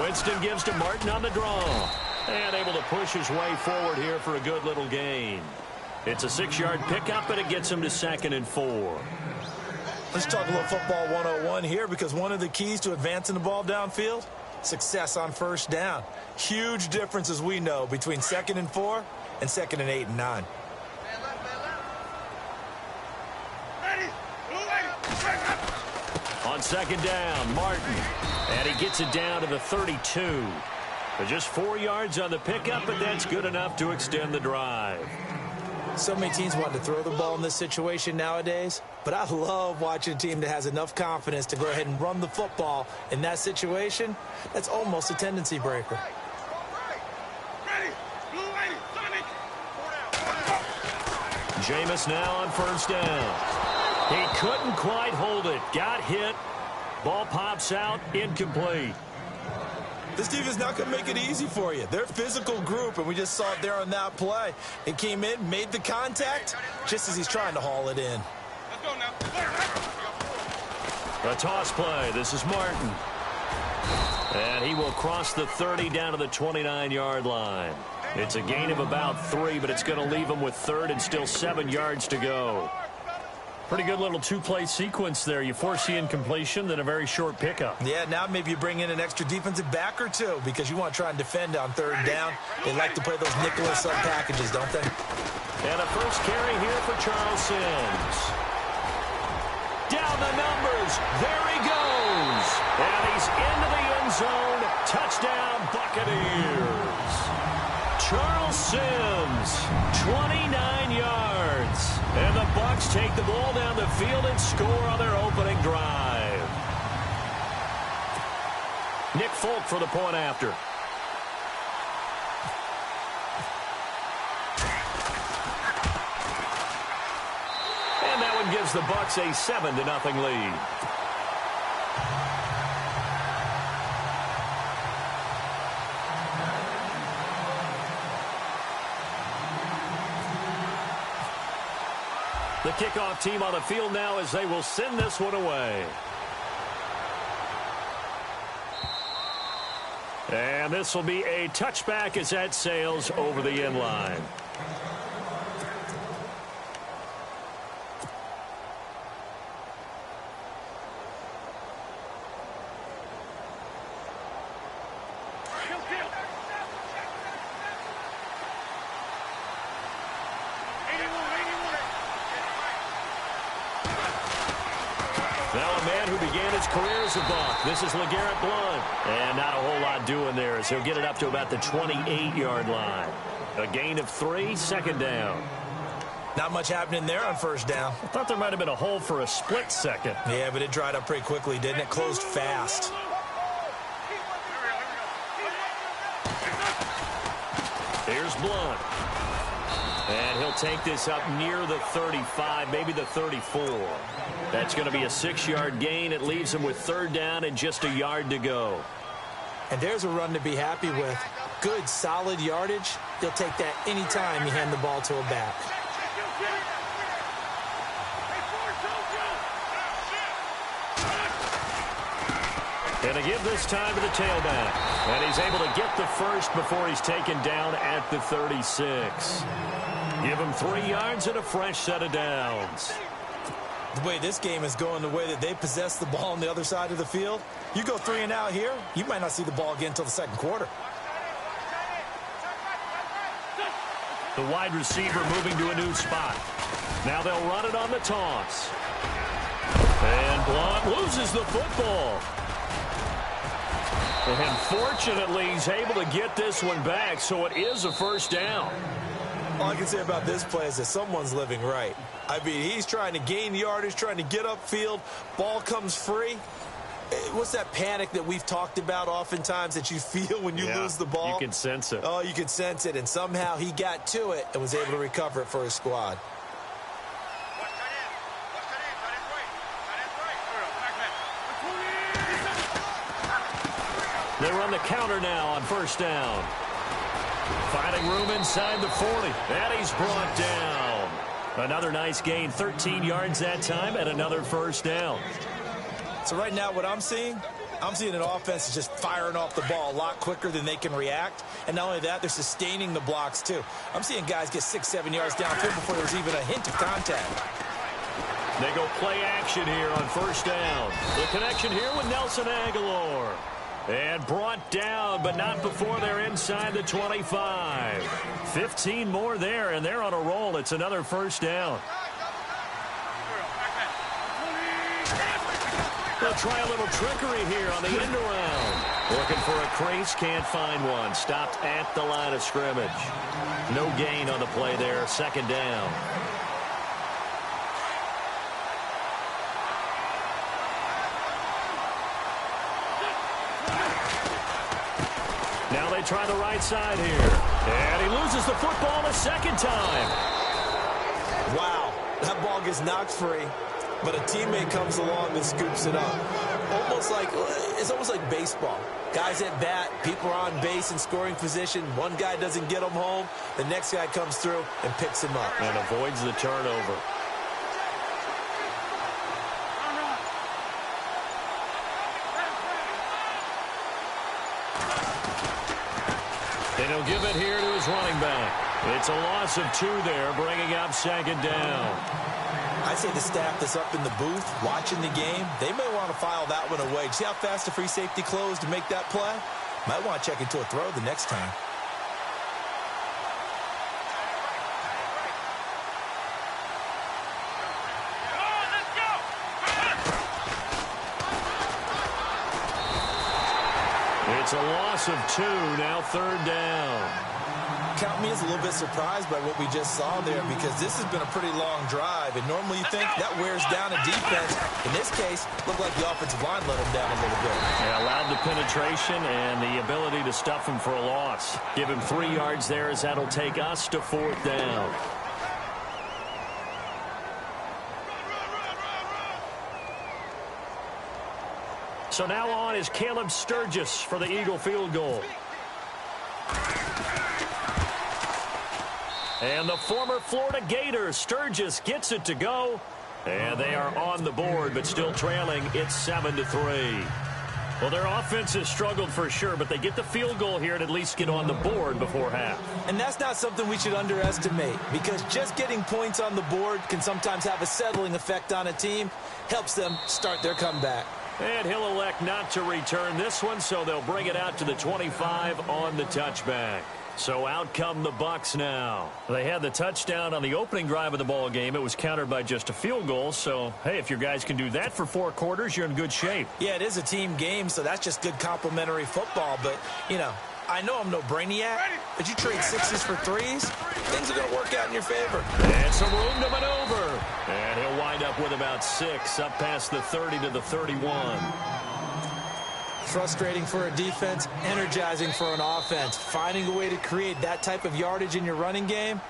Winston gives to Martin on the draw. And able to push his way forward here for a good little gain. It's a 6-yard pickup, and it gets him to 2nd and 4. Let's talk a little football 101 here, because one of the keys to advancing the ball downfield, success on first down. Huge difference, as we know, between 2nd and 4 and 2nd and 8 and 9. On 2nd down, Martin. And he gets it down to the 32. But just 4 yards on the pickup, but that's good enough to extend the drive. So many teams want to throw the ball in this situation nowadays, but I love watching a team that has enough confidence to go ahead and run the football in that situation. That's almost a tendency breaker. Jameis now on 1st down. He couldn't quite hold it. Got hit. Ball pops out. Incomplete. This defense is not going to make it easy for you. They're a physical group, and we just saw it there on that play. It came in, made the contact, just as he's trying to haul it in. Let's go now. A toss play. This is Martin. And he will cross the 30 down to the 29-yard line. It's a gain of about 3, but it's going to leave him with 3rd and still 7 yards to go. Pretty good little 2-play sequence there. You force the incompletion, then a very short pickup. Yeah, now maybe you bring in an extra defensive back or 2 because you want to try and defend on 3rd down. They like to play those nickel and sub packages, don't they? And a first carry here for Charles Sims. Down the numbers. There he goes. And he's into the end zone. Touchdown, Buccaneers. Charles Sims, 29 yards. And the Bucs take the ball down the field and score on their opening drive. Nick Folk for the point after. And that one gives the Bucs a 7-0 lead. The kickoff team on the field now as they will send this one away. And this will be a touchback as that sails over the end line. Career as a Buck. This is LeGarrette Blount. And not a whole lot doing there as he'll get it up to about the 28-yard line. A gain of 3, 2nd down. Not much happening there on 1st down. I thought there might have been a hole for a split second. Yeah, but it dried up pretty quickly, didn't it? Closed fast. Here's Blount. And he'll take this up near the 35, maybe the 34. That's going to be a 6-yard gain. It leaves him with 3rd down and just a yard to go. And there's a run to be happy with. Good, solid yardage. You'll take that anytime you hand the ball to a back. And to give this time to the tailback. And he's able to get the first before he's taken down at the 36. Give him 3 yards and a fresh set of downs. The way this game is going, the way that they possess the ball on the other side of the field, you go 3 and out here, you might not see the ball again until the 2nd quarter. The wide receiver moving to a new spot. Now they'll run it on the toss. And Blount loses the football. And fortunately, he's able to get this one back, so it is a 1st down. All I can say about this play is that someone's living right. I mean, he's trying to gain yardage, trying to get upfield. Ball comes free. What's that panic that we've talked about oftentimes that you feel when you lose the ball? You can sense it. Oh, you can sense it. And somehow he got to it and was able to recover it for his squad. They run the counter now on 1st down. Finding room inside the 40. And he's brought down. Another nice gain, 13 yards that time, and another 1st down. So right now what I'm seeing, I'm seeing an offense that's just firing off the ball a lot quicker than they can react. And not only that, they're sustaining the blocks, too. I'm seeing guys get 6-7 yards downfield before there was even a hint of contact. They go play action here on first down. The connection here with Nelson Aguilar. And brought down, but not before they're inside the 25. 15 more there, and they're on a roll. It's another first down. They'll try a little trickery here on the end around. Looking for a crease, can't find one. Stopped at the line of scrimmage. No gain on the play there, second down. Now they try the right side here. And he loses the football a second time. Wow, that ball gets knocked free. But a teammate comes along and scoops it up. It's almost like baseball. Guys at bat, people are on base in scoring position. One guy doesn't get them home. The next guy comes through and picks him up. And avoids the turnover. And he'll give it here to his running back. It's a loss of 2 there, bringing up second down. I say the staff that's up in the booth watching the game, they may want to file that one away. See how fast the free safety closed to make that play? Might want to check into a throw the next time. It's a loss of 2, now third down. Count me as a little bit surprised by what we just saw there, because this has been a pretty long drive, and normally you think that wears down a defense. In this case, looked like the offensive line let them down a little bit. They allowed the penetration and the ability to stuff him for a loss. Give him 3 yards there, as that'll take us to fourth down. So now on is Caleb Sturgis for the Eagle field goal. And the former Florida Gator, Sturgis, gets it to go. And they are on the board, but still trailing. It's 7-3. Well, their offense has struggled for sure, but they get the field goal here and at least get on the board before half. And that's not something we should underestimate, because just getting points on the board can sometimes have a settling effect on a team. Helps them start their comeback. And he'll elect not to return this one, so they'll bring it out to the 25 on the touchback. So out come the Bucs now. They had the touchdown on the opening drive of the ball game. It was countered by just a field goal. So, hey, if your guys can do that for 4 quarters, you're in good shape. Yeah, it is a team game, so that's just good complimentary football. But, you know, I know I'm no brainiac, but you trade 6s for 3s, things are going to work out in your favor. And some room to maneuver. And he'll wind up with about 6 up past the 30 to the 31. Frustrating for a defense, energizing for an offense. Finding a way to create that type of yardage in your running game,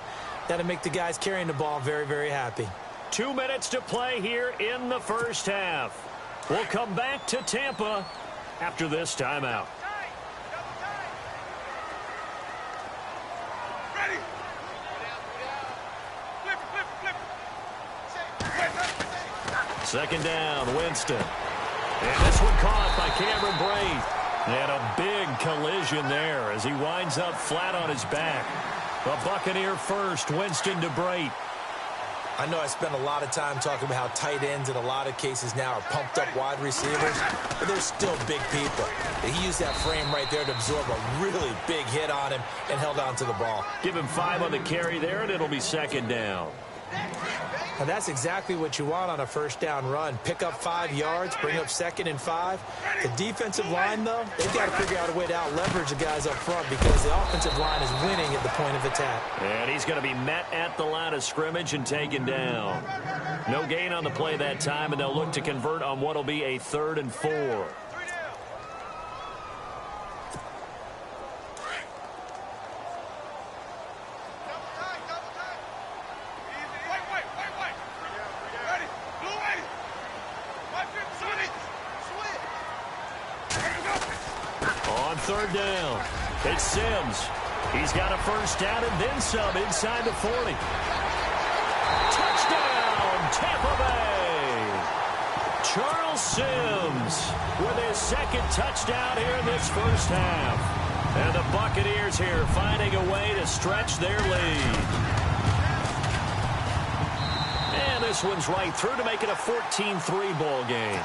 that'll make the guys carrying the ball very, very happy. 2 minutes to play here in the first half. We'll come back to Tampa after this timeout. Second down, Winston. And this one caught by Cameron Brate. And a big collision there as he winds up flat on his back. The Buccaneer first, Winston to Brate. I know I spent a lot of time talking about how tight ends in a lot of cases now are pumped up wide receivers, but they're still big people. He used that frame right there to absorb a really big hit on him and held on to the ball. Give him 5 on the carry there, and it'll be second down. Now that's exactly what you want on a first down run. Pick up 5 yards, bring up 2nd and 5. The defensive line, though, they've got to figure out a way to out-leverage the guys up front, because the offensive line is winning at the point of attack. And he's going to be met at the line of scrimmage and taken down. No gain on the play that time, and they'll look to convert on what will be a 3rd and 4. Third down. It's Sims. He's got a first down and then some inside the 40. Touchdown, Tampa Bay. Charles Sims with his second touchdown here in this first half. And the Buccaneers here finding a way to stretch their lead. And this one's right through to make it a 14-3 ball game.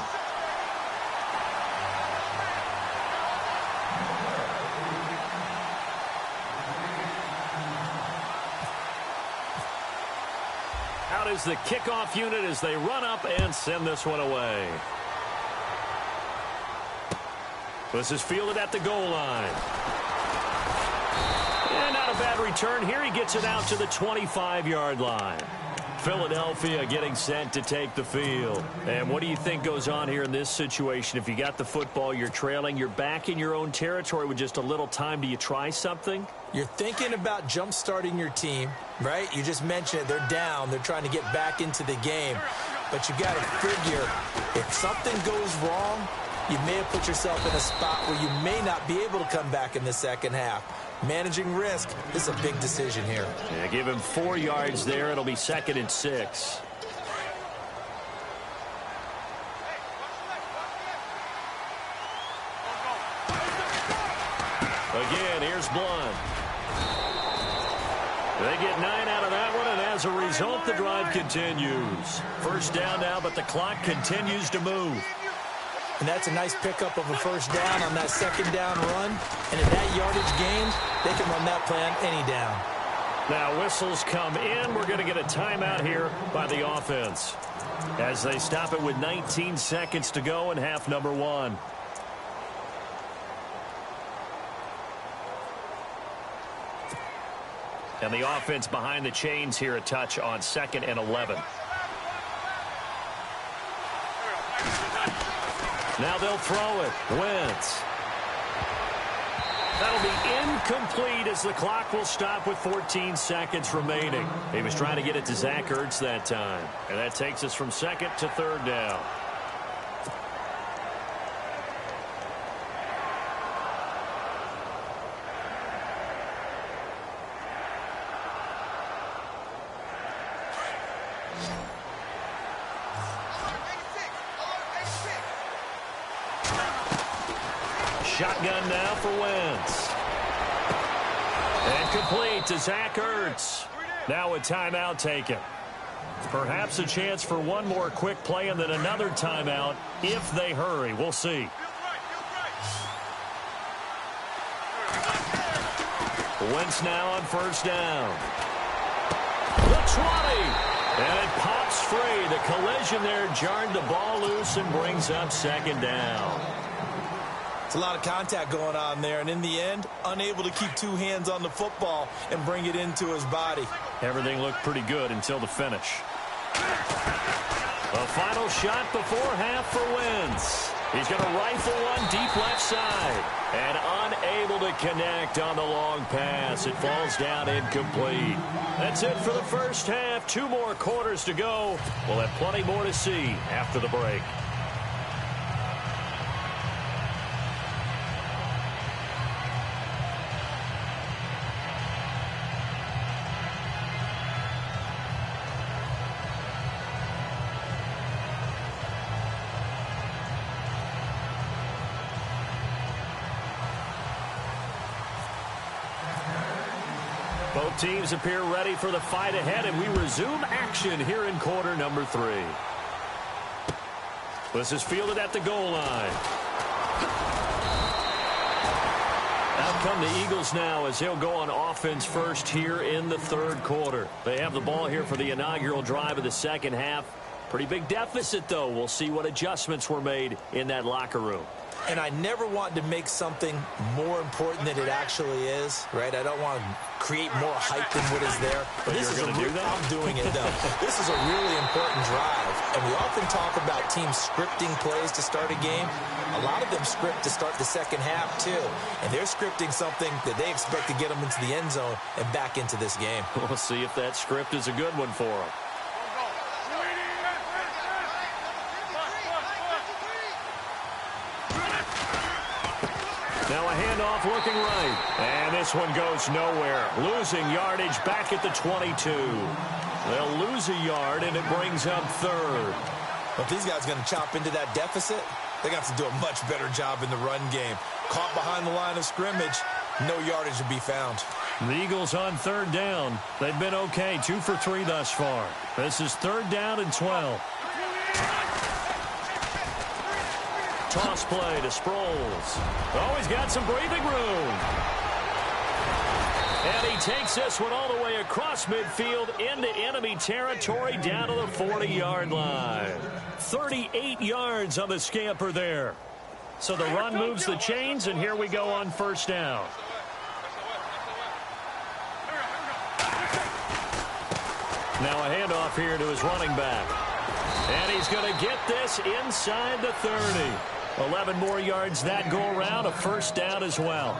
Out is the kickoff unit as they run up and send this one away. This is fielded at the goal line. And not a bad return here. He gets it out to the 25-yard line. Philadelphia getting sent to take the field. And what do you think goes on here in this situation? If you got the football, you're trailing, you're back in your own territory with just a little time. Do you try something? You're thinking about jump-starting your team, right? You just mentioned it. They're down. They're trying to get back into the game. But you got to figure if something goes wrong, you may have put yourself in a spot where you may not be able to come back in the second half. Managing risk, this is a big decision here. Yeah, give him 4 yards there. It'll be 2nd and 6. Again, here's Blunt. They get 9 out of that one, and as a result, the drive continues. First down now, but the clock continues to move. And that's a nice pickup of a first down on that second down run. And in that yardage gain, they can run that play on any down. Now whistles come in. We're going to get a timeout here by the offense as they stop it with 19 seconds to go in half number 1. And the offense behind the chains here a touch on 2nd and 11. Now they'll throw it. Wentz. That'll be incomplete as the clock will stop with 14 seconds remaining. He was trying to get it to Zach Ertz that time. And that takes us from 2nd to 3rd down. Shotgun now for Wentz. And complete to Zach Ertz. Now a timeout taken. Perhaps a chance for one more quick play and then another timeout if they hurry. We'll see. Wentz now on first down. The 20. And it pops free. The collision there jarred the ball loose and brings up 2nd down. It's a lot of contact going on there, and in the end, unable to keep 2 hands on the football and bring it into his body. Everything looked pretty good until the finish. The final shot before half for Wentz. He's going to rifle one deep left side. And unable to connect on the long pass. It falls down incomplete. That's it for the first half. 2 more quarters to go. We'll have plenty more to see after the break. Both teams appear ready for the fight ahead, and we resume action here in quarter number 3. This is fielded at the goal line. Out come the Eagles now as they'll go on offense first here in the 3rd quarter. They have the ball here for the inaugural drive of the second half. Pretty big deficit, though. We'll see what adjustments were made in that locker room. And I never want to make something more important than it actually is, right? I don't want to create more hype than what is there. But this is going to do that? I'm doing it, though. This is a really important drive. And we often talk about teams scripting plays to start a game. A lot of them script to start the second half, too. And they're scripting something that they expect to get them into the end zone and back into this game. We'll see if that script is a good one for them. Now a handoff looking right. And this one goes nowhere. Losing yardage back at the 22. They'll lose a yard, and it brings up 3rd. Well, if these guys are going to chop into that deficit, they got to do a much better job in the run game. Caught behind the line of scrimmage, no yardage to be found. The Eagles on third down. They've been okay, 2 for 3 thus far. This is third down and 12. Toss play to Sproles. Oh, he's got some breathing room. And he takes this one all the way across midfield into enemy territory down to the 40-yard line. 38 yards on the scamper there. So the run moves the chains, and here we go on first down. Now a handoff here to his running back. And he's going to get this inside the 30. 11 more yards that go around, a first down as well.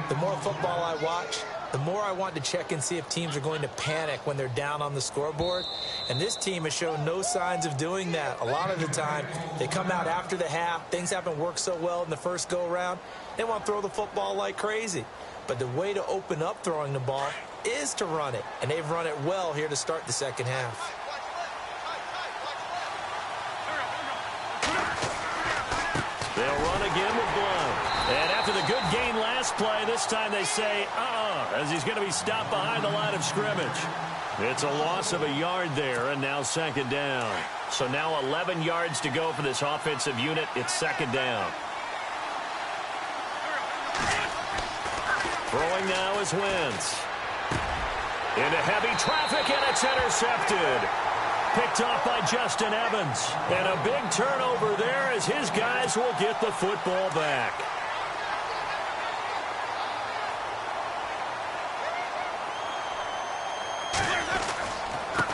The more football I watch, the more I want to check and see if teams are going to panic when they're down on the scoreboard. And this team has shown no signs of doing that. A lot of the time, they come out after the half. Things haven't worked so well in the first go-around. They want to throw the football like crazy. But the way to open up throwing the ball is to run it. And they've run it well here to start the second half. They'll run again with Blount. And after the good gain last play, this time they say, as he's going to be stopped behind the line of scrimmage. It's a loss of a yard there, and now second down. So now 11 yards to go for this offensive unit. It's second down. Throwing now is Wentz. Into heavy traffic, and it's intercepted. Picked off by Justin Evans. And a big turnover there as his guys will get the football back.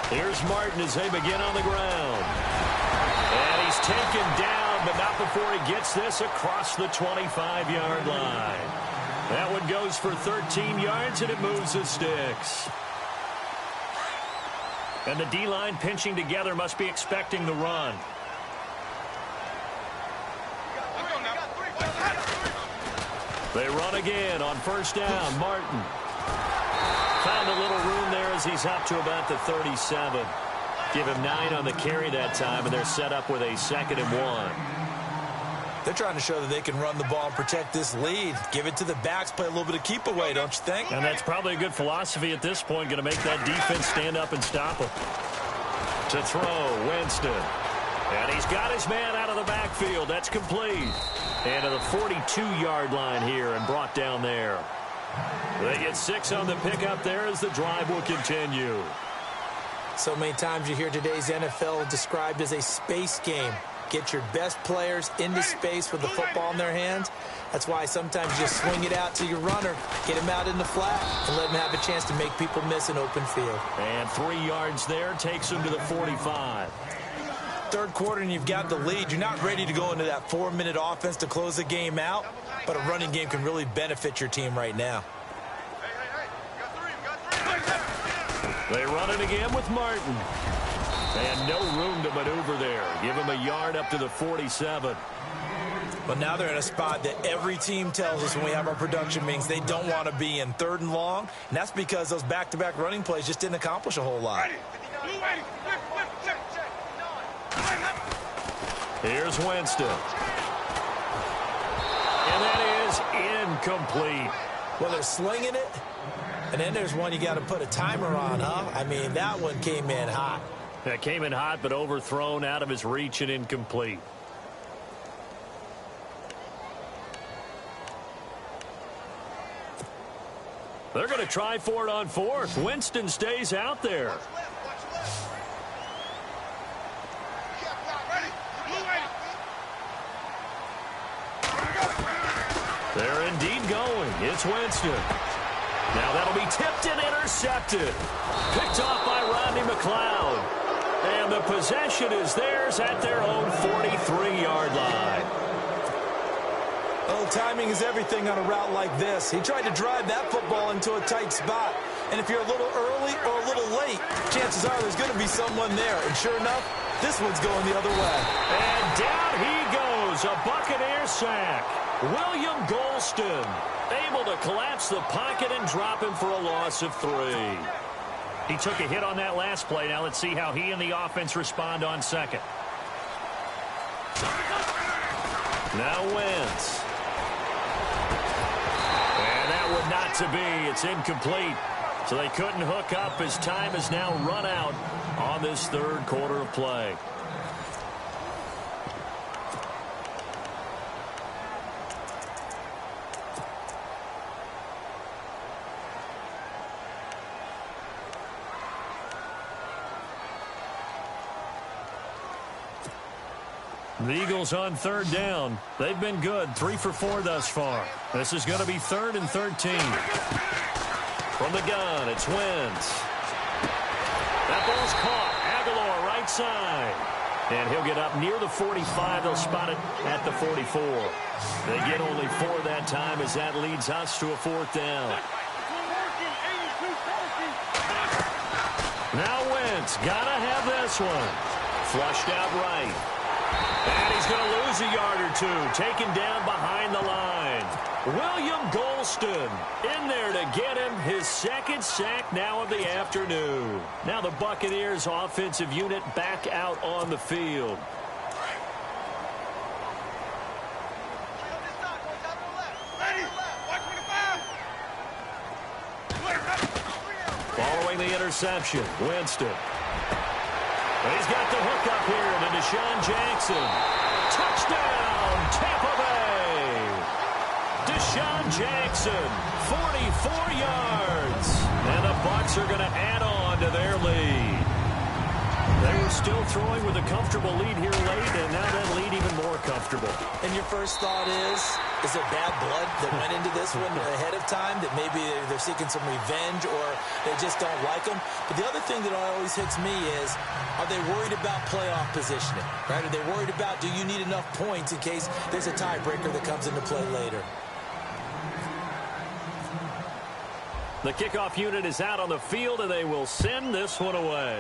Here's Martin as they begin on the ground. And he's taken down, but not before he gets this across the 25-yard line. That one goes for 13 yards, and it moves the sticks. And the D-line pinching together must be expecting the run. They run again on first down. Martin found a little room there as he's up to about the 37. Give him 9 on the carry that time, and they're set up with a 2nd and 1. They're trying to show that they can run the ball and protect this lead. Give it to the backs, play a little bit of keep away, don't you think? And that's probably a good philosophy at this point, going to make that defense stand up and stop him. To throw, Winston. And he's got his man out of the backfield. That's complete. And to the 42-yard line here and brought down there. They get 6 on the pickup there as the drive will continue. So many times you hear today's NFL described as a space game. Get your best players into space with the football in their hands. That's why sometimes you just swing it out to your runner, get him out in the flat, and let him have a chance to make people miss an open field. And 3 yards there takes him to the 45. Third quarter and you've got the lead. You're not ready to go into that 4-minute offense to close the game out, but a running game can really benefit your team right now. They run it again with Martin. And no room to maneuver there. Give him a yard up to the 47. But now they're in a spot that every team tells us when we have our production meetings they don't want to be in, 3rd and long. And that's because those back-to-back running plays just didn't accomplish a whole lot. Here's Winston. And that is incomplete. Well, they're slinging it. And then there's one you got to put a timer on, huh? I mean, that one came in hot. That came in hot, but overthrown out of his reach and incomplete. They're going to try for it on 4th. Winston stays out there. They're indeed going. It's Winston. Now that'll be tipped and intercepted. Picked off by Rodney McLeod. And the possession is theirs at their own 43-yard line. Well, timing is everything on a route like this. He tried to drive that football into a tight spot. And if you're a little early or a little late, chances are there's going to be someone there. And sure enough, this one's going the other way. And down he goes. A Buccaneer sack. William Golston able to collapse the pocket and drop him for a loss of 3. He took a hit on that last play. Now let's see how he and the offense respond on 2nd. Now Wentz. And that would not to be. It's incomplete. So they couldn't hook up as time has now run out on this third quarter of play. The Eagles on third down. They've been good, 3 for 4 thus far. This is going to be 3rd and 13. From the gun, it's Wentz. That ball's caught. Aguilar right side. And he'll get up near the 45. They'll spot it at the 44. They get only 4 that time as that leads us to a 4th down. Now Wentz, gotta have this one. Flushed out right. And he's going to lose a yard or 2. Taken down behind the line. William Golston in there to get him his 2nd sack now of the afternoon. Now the Buccaneers offensive unit back out on the field. Following the interception, Winston. He's got the hook up here to Deshaun Jackson. Touchdown, Tampa Bay. Deshaun Jackson, 44 yards. And the Bucs are going to add on to their lead. They were still throwing with a comfortable lead here late, and now that lead even more comfortable. And your first thought is there bad blood that went into this one ahead of time, that maybe they're seeking some revenge or they just don't like them? But the other thing that always hits me is, are they worried about playoff positioning? Right? Are they worried about, do you need enough points in case there's a tiebreaker that comes into play later? The kickoff unit is out on the field, and they will send this one away.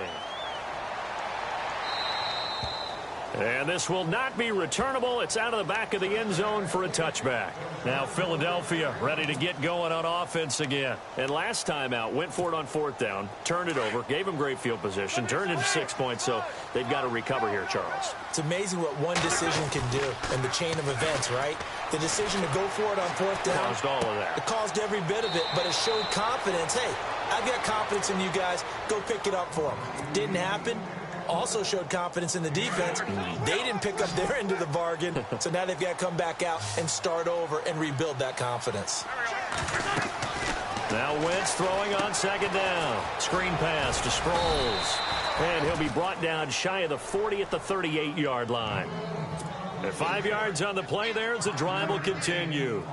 And this will not be returnable. It's out of the back of the end zone for a touchback. Now Philadelphia ready to get going on offense again. And last time out, went for it on 4th down, turned it over, gave them great field position, turned it to 6 points, so they've got to recover here, Charles. It's amazing what one decision can do in the chain of events, right? The decision to go for it on 4th down. Caused all of that. It caused every bit of it, but it showed confidence. Hey, I've got confidence in you guys. Go pick it up for them. Didn't happen. Also showed confidence in the defense. They didn't pick up their end of the bargain, so now they've got to come back out and start over and rebuild that confidence. Now Wentz throwing on 2nd down. Screen pass to Sproles. And he'll be brought down shy of the 40 at the 38-yard line. At 5 yards on the play there as the drive will continue.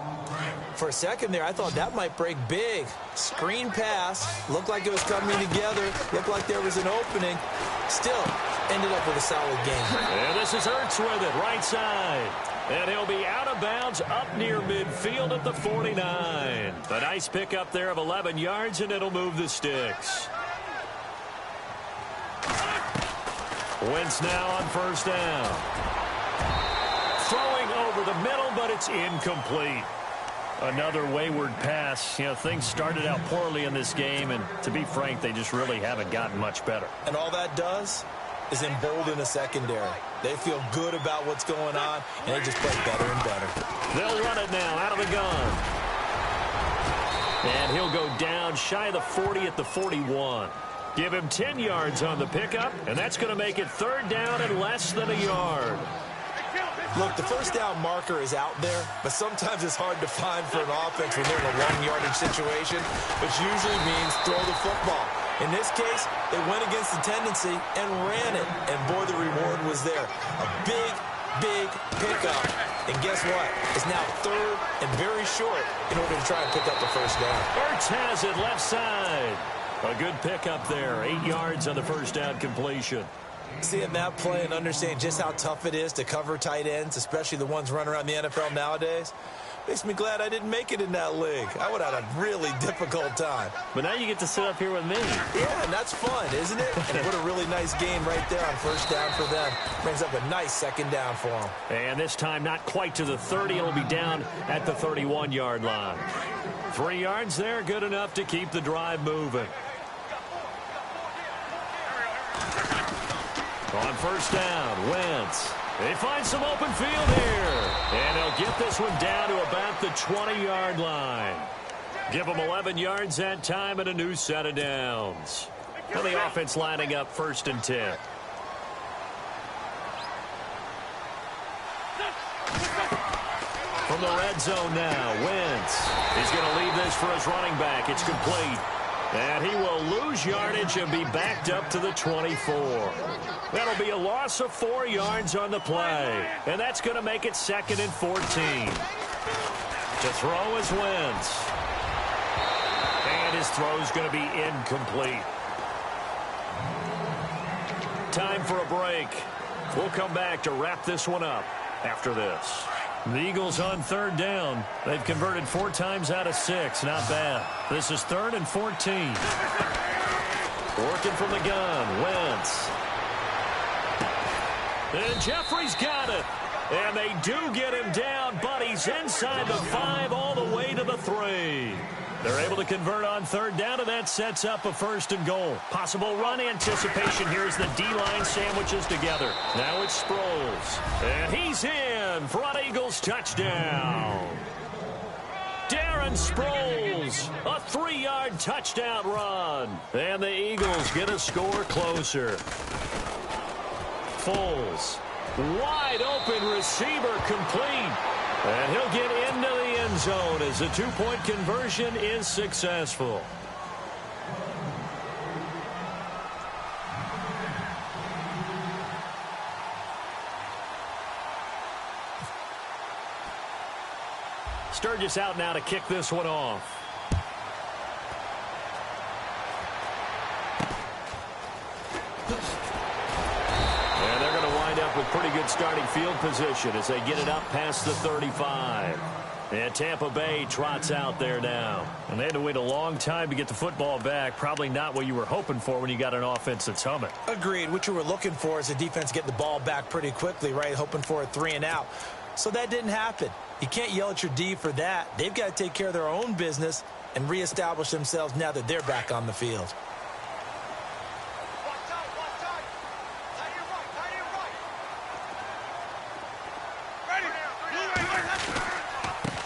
For a second there, I thought that might break big. Screen pass. Looked like it was coming together. Looked like there was an opening. Still, ended up with a solid game. And this is Ertz with it, right side. And he'll be out of bounds up near midfield at the 49. A nice pickup there of 11 yards, and it'll move the sticks. Wentz now on 1st down. Throwing over the middle, but it's incomplete. Another wayward pass. You know, things started out poorly in this game, and to be frank, they just really haven't gotten much better. And all that does is embolden a secondary. They feel good about what's going on, and they just play better and better. They'll run it now out of the gun. And he'll go down shy of the 40 at the 41. Give him 10 yards on the pickup, and that's going to make it 3rd down and less than a yard. Look, the 1st down marker is out there, but sometimes it's hard to find for an offense when they're in a long yardage situation, which usually means throw the football. In this case, they went against the tendency and ran it, and boy, the reward was there. A big, big pickup. And guess what? It's now 3rd and very short in order to try and pick up the 1st down. Ertz has it left side. A good pickup there. 8 yards on the 1st down completion. Seeing that play and understanding just how tough it is to cover tight ends, especially the ones running around the NFL nowadays, makes me glad I didn't make it in that league. I would have had a really difficult time. But now you get to sit up here with me. Yeah, and that's fun, isn't it? And what a really nice game right there on 1st down for them. Brings up a nice 2nd down for them. And this time not quite to the 30. It'll be down at the 31-yard line. 3 yards there, good enough to keep the drive moving. On 1st down, Wentz. They find some open field here. And he'll get this one down to about the 20-yard line. Give them 11 yards that time and a new set of downs. And the offense lining up 1st and 10. From the red zone now, Wentz. He's going to leave this for his running back. It's complete. And he will lose yardage and be backed up to the 24. That'll be a loss of 4 yards on the play. And that's going to make it 2nd and 14. To throw is Wentz. And his throw's going to be incomplete. Time for a break. We'll come back to wrap this one up after this. The Eagles on 3rd down. They've converted 4 times out of 6. Not bad. This is 3rd and 14. Working from the gun. Wentz. And Jeffrey's got it. And they do get him down, but he's inside the 5 all the way to the 3. They're able to convert on 3rd down, and that sets up a 1st and goal. Possible run anticipation here as the D-line sandwiches together. Now it's Sproles. And he's in for an Eagles touchdown. Darren Sproles, a 3-yard touchdown run. And the Eagles get a score closer. Foles, wide open receiver, complete. And he'll get into the end zone as the 2-point conversion is successful. Sturgis out now to kick this one off. With pretty good starting field position as they get it up past the 35. And Tampa Bay trots out there now. And they had to wait a long time to get the football back. Probably not what you were hoping for when you got an offense that's humming. Agreed. What you were looking for is the defense getting the ball back pretty quickly, right? Hoping for a 3 and out. So that didn't happen. You can't yell at your D for that. They've got to take care of their own business and reestablish themselves now that they're back on the field.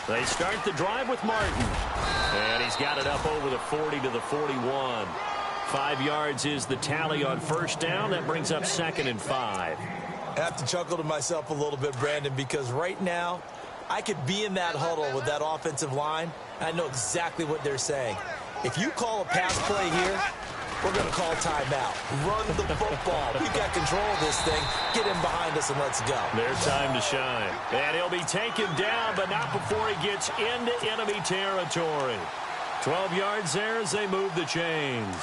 They start the drive with Martin. And he's got it up over the 40 to the 41. 5 yards is the tally on 1st down. That brings up 2nd and 5. I have to chuckle to myself a little bit, Brandon, because right now I could be in that huddle with that offensive line. And I know exactly what they're saying. If you call a pass play here, we're going to call timeout. Run the football. We've got control of this thing. Get him behind us and let's go. Their time to shine. And he'll be taken down, but not before he gets into enemy territory. 12 yards there as they move the chains.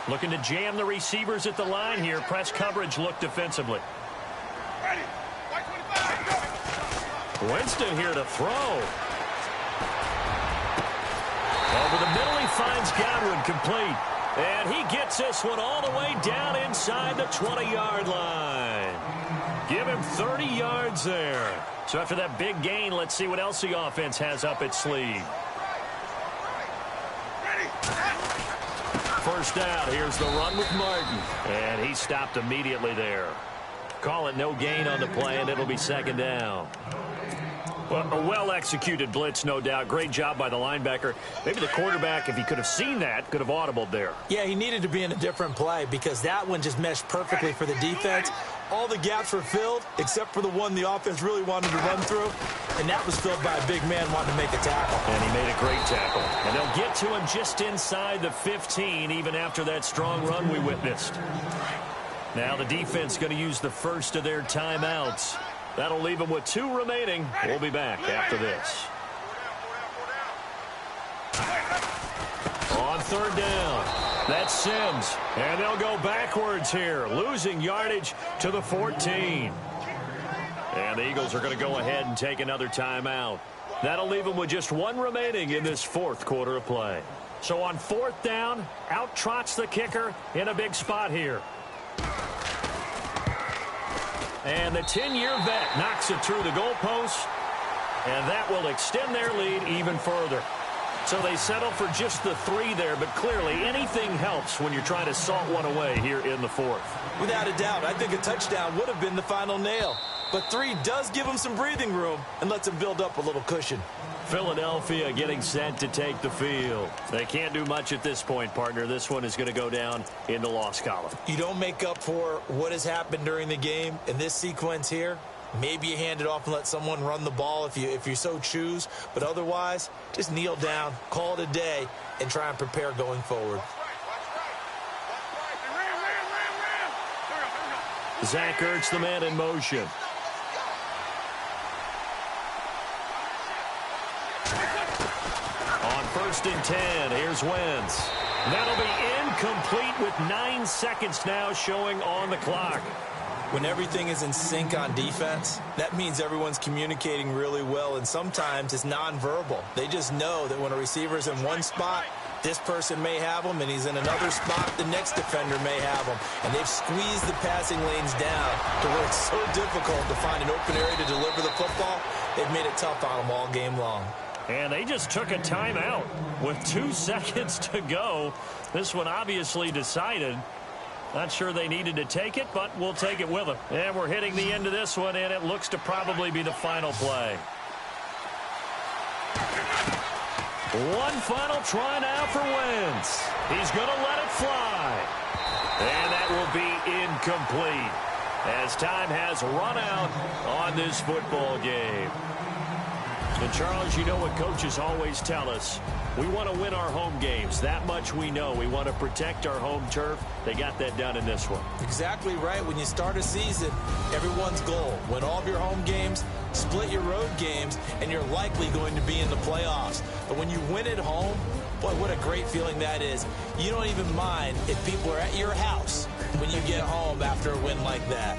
Looking to jam the receivers at the line here. Press coverage look defensively. Winston here to throw. Over the middle, he finds Godwin, complete. And he gets this one all the way down inside the 20-yard line. Give him 30 yards there. So after that big gain, let's see what else the offense has up its sleeve. First down, here's the run with Martin. And he stopped immediately there. Call it no gain on the play, and it'll be 2nd down. Well, a well-executed blitz, no doubt. Great job by the linebacker. Maybe the quarterback, if he could have seen that, could have audibled there. Yeah, he needed to be in a different play because that one just meshed perfectly for the defense. All the gaps were filled except for the one the offense really wanted to run through, and that was filled by a big man wanting to make a tackle. And he made a great tackle. And they'll get to him just inside the 15, even after that strong run we witnessed. Now the defense going to use the first of their timeouts. That'll leave them with 2 remaining. We'll be back after this. On 3rd down, that's Sims. And they'll go backwards here, losing yardage to the 14. And the Eagles are going to go ahead and take another timeout. That'll leave them with just 1 remaining in this 4th quarter of play. So on 4th down, out trots the kicker in a big spot here. And the 10-year vet knocks it through the goalpost, and that will extend their lead even further. So they settle for just the 3 there, but clearly anything helps when you're trying to salt one away here in the 4th. Without a doubt, I think a touchdown would have been the final nail. but 3 does give them some breathing room and lets them build up a little cushion. Philadelphia getting set to take the field. They can't do much at this point, partner. This one is going to go down in the loss column. You don't make up for what has happened during the game in this sequence here. Maybe you hand it off and let someone run the ball if you so choose. But otherwise, just kneel down, call it a day, and try and prepare going forward. Zach Ertz, the man in motion. On 1st and 10, here's Wentz. That'll be incomplete with 9 seconds now showing on the clock. When everything is in sync on defense, that means everyone's communicating really well, and sometimes it's nonverbal. They just know that when a receiver's in one spot, this person may have him, and he's in another spot, the next defender may have him. And they've squeezed the passing lanes down to where it's so difficult to find an open area to deliver the football. They've made it tough on them all game long. And they just took a timeout with 2 seconds to go. This one obviously decided. Not sure they needed to take it, but we'll take it with them. And we're hitting the end of this one, and it looks to probably be the final play. One final try now for Wentz. He's going to let it fly. And that will be incomplete as time has run out on this football game. And Charles, you know what coaches always tell us. We want to win our home games. That much we know. We want to protect our home turf. They got that done in this one. Exactly right. When you start a season, everyone's goal, win all of your home games, split your road games, and you're likely going to be in the playoffs. But when you win at home, boy, what a great feeling that is. You don't even mind if people are at your house when you get home after a win like that.